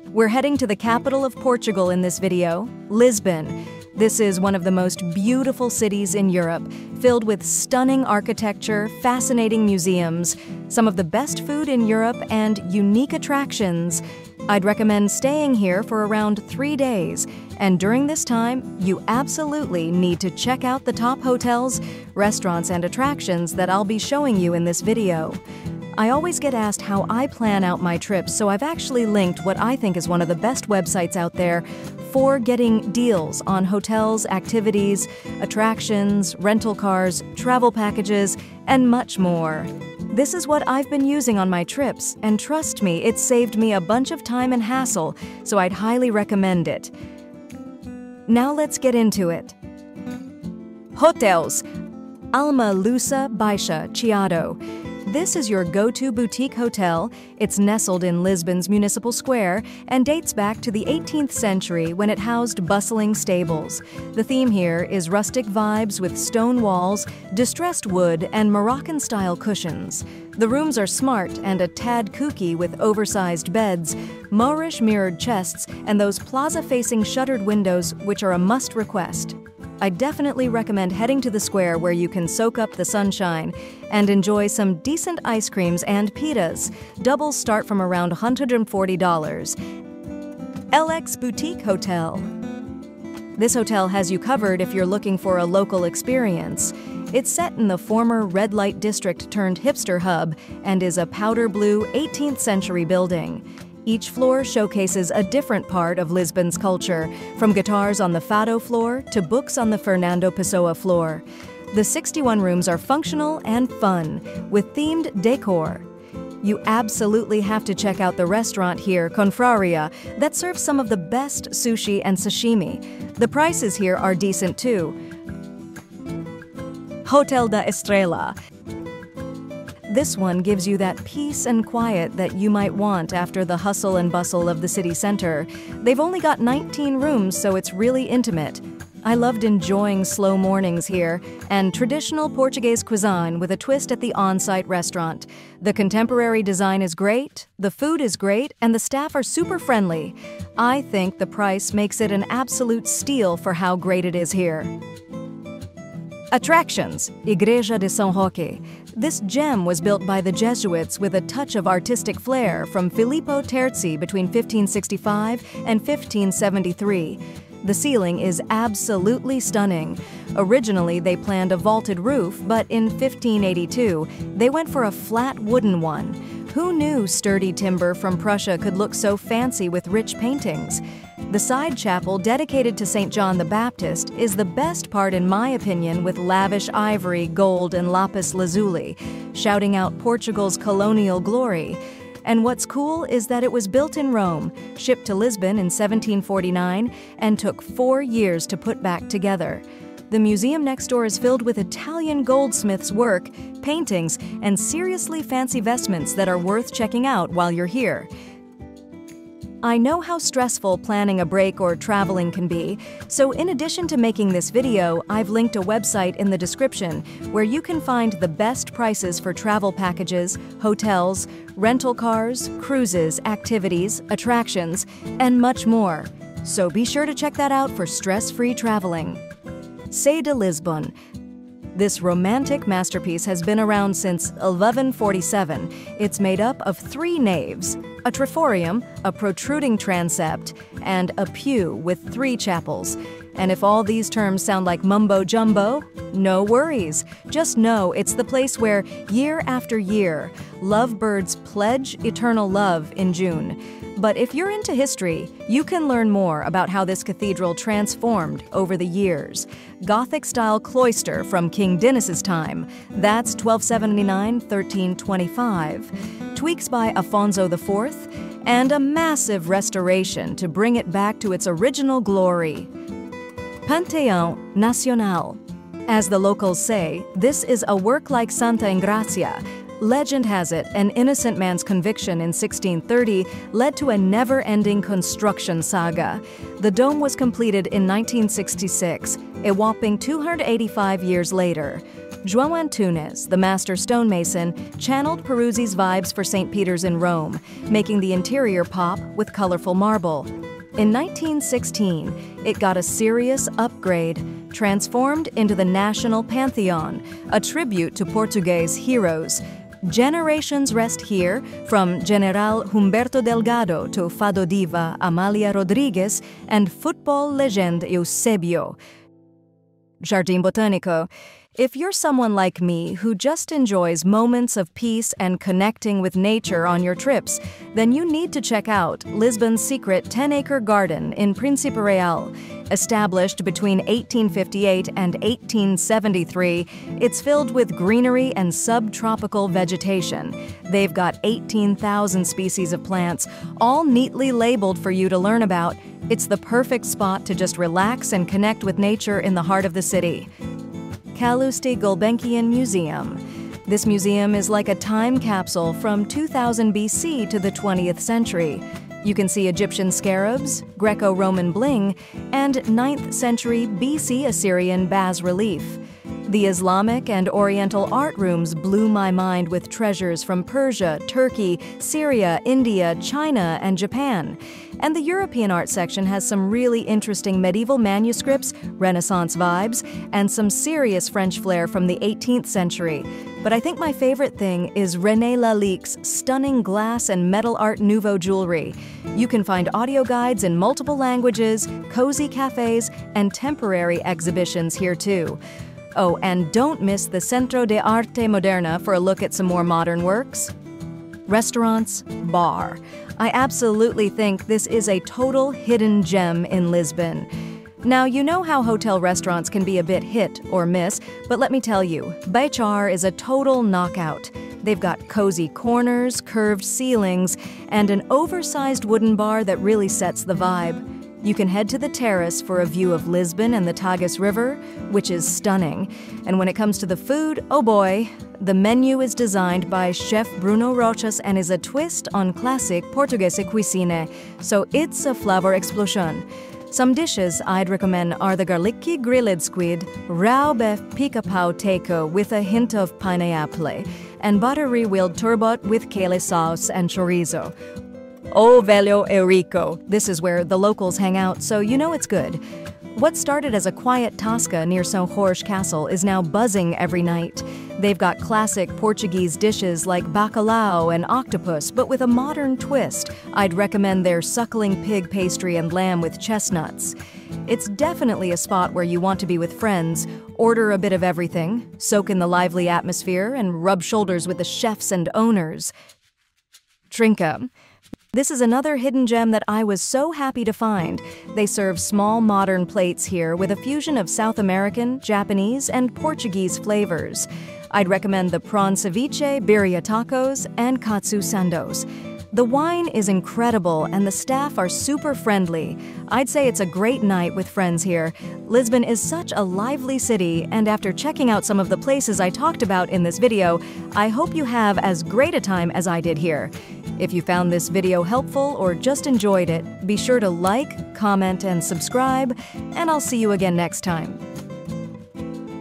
We're heading to the capital of Portugal in this video, Lisbon. This is one of the most beautiful cities in Europe, filled with stunning architecture, fascinating museums, some of the best food in Europe, and unique attractions. I'd recommend staying here for around 3 days, and during this time, you absolutely need to check out the top hotels, restaurants, and attractions that I'll be showing you in this video. I always get asked how I plan out my trips, so I've actually linked what I think is one of the best websites out there for getting deals on hotels, activities, attractions, rental cars, travel packages, and much more. This is what I've been using on my trips, and trust me, it's saved me a bunch of time and hassle, so I'd highly recommend it. Now let's get into it. Hotels. Alma Lusa Baixa Chiado. This is your go-to boutique hotel. It's nestled in Lisbon's municipal square and dates back to the 18th century when it housed bustling stables. The theme here is rustic vibes with stone walls, distressed wood, and Moroccan-style cushions. The rooms are smart and a tad kooky with oversized beds, Moorish mirrored chests, and those plaza-facing shuttered windows which are a must-request. I definitely recommend heading to the square where you can soak up the sunshine and enjoy some decent ice creams and pitas. Doubles start from around $140. LX Boutique Hotel. This hotel has you covered if you're looking for a local experience. It's set in the former red light district turned hipster hub and is a powder blue 18th century building. Each floor showcases a different part of Lisbon's culture, from guitars on the Fado floor to books on the Fernando Pessoa floor. The 61 rooms are functional and fun, with themed decor. You absolutely have to check out the restaurant here, Confraria, that serves some of the best sushi and sashimi. The prices here are decent too. Hotel da Estrela. This one gives you that peace and quiet that you might want after the hustle and bustle of the city center. They've only got 19 rooms, so it's really intimate. I loved enjoying slow mornings here and traditional Portuguese cuisine with a twist at the on-site restaurant. The contemporary design is great, the food is great, and the staff are super friendly. I think the price makes it an absolute steal for how great it is here. Attractions. Igreja de São Roque. This gem was built by the Jesuits with a touch of artistic flair from Filippo Terzi between 1565 and 1573. The ceiling is absolutely stunning. Originally, they planned a vaulted roof, but in 1582, they went for a flat wooden one. Who knew sturdy timber from Prussia could look so fancy with rich paintings? The side chapel, dedicated to St. John the Baptist, is the best part in my opinion, with lavish ivory, gold, and lapis lazuli, shouting out Portugal's colonial glory. And what's cool is that it was built in Rome, shipped to Lisbon in 1749, and took 4 years to put back together. The museum next door is filled with Italian goldsmiths' work, paintings, and seriously fancy vestments that are worth checking out while you're here. I know how stressful planning a break or traveling can be, so in addition to making this video, I've linked a website in the description where you can find the best prices for travel packages, hotels, rental cars, cruises, activities, attractions, and much more. So be sure to check that out for stress-free traveling. Sé de Lisbon. This romantic masterpiece has been around since 1147. It's made up of 3 naves, a triforium, a protruding transept, and a pew with 3 chapels. And if all these terms sound like mumbo-jumbo, no worries. Just know it's the place where, year after year, lovebirds pledge eternal love in June. But if you're into history, you can learn more about how this cathedral transformed over the years. Gothic-style cloister from King Dinis's time. That's 1279–1325. Tweaks by Afonso IV, and a massive restoration to bring it back to its original glory. Panteão Nacional. As the locals say, this is a work like Santa Engracia. Legend has it, an innocent man's conviction in 1630 led to a never-ending construction saga. The dome was completed in 1966, a whopping 285 years later. João Antunes, the master stonemason, channeled Peruzzi's vibes for St. Peter's in Rome, making the interior pop with colorful marble. In 1916, it got a serious upgrade, transformed into the National Pantheon, a tribute to Portuguese heroes. Generations rest here, from General Humberto Delgado to fado diva Amalia Rodrigues and football legend Eusebio. Jardim Botânico. If you're someone like me who just enjoys moments of peace and connecting with nature on your trips, then you need to check out Lisbon's secret 10-acre garden in Príncipe Real. Established between 1858 and 1873, it's filled with greenery and subtropical vegetation. They've got 18,000 species of plants, all neatly labeled for you to learn about. It's the perfect spot to just relax and connect with nature in the heart of the city. Calouste Gulbenkian Museum. This museum is like a time capsule from 2000 BC to the 20th century. You can see Egyptian scarabs, Greco-Roman bling, and 9th century BC Assyrian bas-relief. The Islamic and Oriental art rooms blew my mind with treasures from Persia, Turkey, Syria, India, China, and Japan. And the European art section has some really interesting medieval manuscripts, Renaissance vibes, and some serious French flair from the 18th century. But I think my favorite thing is René Lalique's stunning glass and metal Art Nouveau jewelry. You can find audio guides in multiple languages, cozy cafes, and temporary exhibitions here too. Oh, and don't miss the Centro de Arte Moderna for a look at some more modern works. Restaurants, bar. I absolutely think this is a total hidden gem in Lisbon. Now, you know how hotel restaurants can be a bit hit or miss, but let me tell you, Beijar is a total knockout. They've got cozy corners, curved ceilings, and an oversized wooden bar that really sets the vibe. You can head to the terrace for a view of Lisbon and the Tagus River, which is stunning. And when it comes to the food, oh boy, the menu is designed by Chef Bruno Rochas and is a twist on classic Portuguese cuisine, so it's a flavor explosion. Some dishes I'd recommend are the garlicky grilled squid, rau beef pica-pau teco with a hint of pineapple, and buttery wheeled turbot with kale sauce and chorizo. Oh, velho e rico. This is where the locals hang out, so you know it's good. What started as a quiet tasca near São Jorge Castle is now buzzing every night. They've got classic Portuguese dishes like bacalhau and octopus, but with a modern twist. I'd recommend their suckling pig pastry and lamb with chestnuts. It's definitely a spot where you want to be with friends, order a bit of everything, soak in the lively atmosphere, and rub shoulders with the chefs and owners. Trinca. This is another hidden gem that I was so happy to find. They serve small modern plates here with a fusion of South American, Japanese, and Portuguese flavors. I'd recommend the prawn ceviche, birria tacos, and katsu sandos. The wine is incredible and the staff are super friendly. I'd say it's a great night with friends here. Lisbon is such a lively city, and after checking out some of the places I talked about in this video, I hope you have as great a time as I did here. If you found this video helpful or just enjoyed it, be sure to like, comment, and subscribe, and I'll see you again next time.